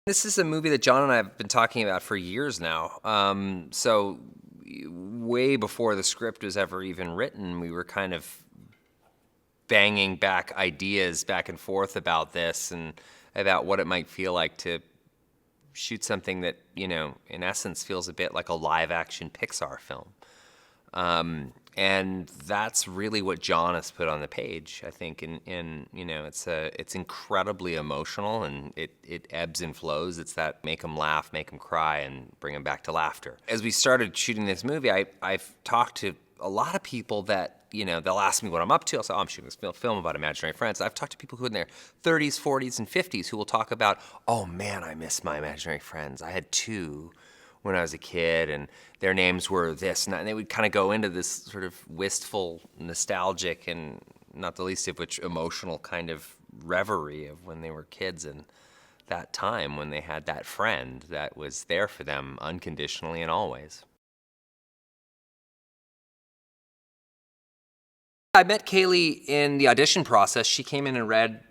This is a movie that John and I have been talking about for years now. So way before the script was ever even written, we were kind of banging back ideas back and forth about this and about what it might feel like to shoot something that, you know, in essence feels a bit like a live action Pixar film. And that's really what John has put on the page, I think. In you know, it's incredibly emotional, and it ebbs and flows. It's that make them laugh, make them cry, and bring them back to laughter. As we started shooting this movie, I've talked to a lot of people that, you know, they'll ask me what I'm up to. I'll say, oh, I'm shooting this film about imaginary friends. I've talked to people who are in their 30s, 40s, and 50s who will talk about, oh man, I miss my imaginary friends. I had two when I was a kid, and their names were this and that, and they would kind of go into this sort of wistful, nostalgic, and not the least of which emotional kind of reverie of when they were kids and that time when they had that friend that was there for them unconditionally and always. I met Kaylee in the audition process. She came in and read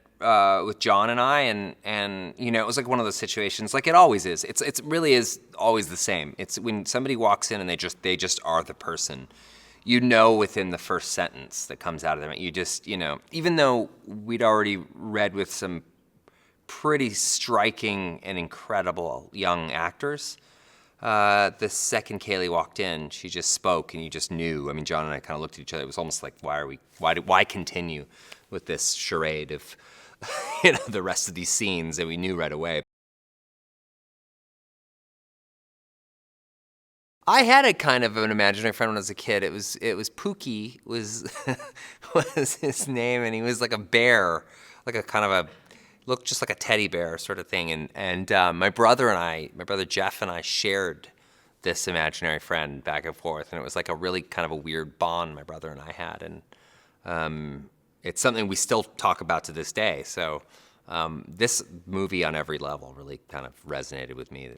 with John and I, and you know, it was like one of those situations, like it always is. It really is always the same. It's when somebody walks in and they just are the person. You know, within the first sentence that comes out of them, you just, you know, even though we'd already read with some pretty striking and incredible young actors, the second Kaylee walked in, she just spoke, and you just knew. I mean, John and I kind of looked at each other. It was almost like, why continue with this charade of, you know, the rest of these scenes that we knew right away. I had a kind of an imaginary friend when I was a kid. It was Pookie was was his name, and he was like a bear, like a kind of a looked just like a teddy bear sort of thing. And my brother Jeff and I shared this imaginary friend back and forth, and it was like a really kind of a weird bond my brother and I had, and it's something we still talk about to this day. So this movie on every level really kind of resonated with me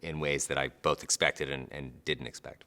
in ways that I both expected and didn't expect.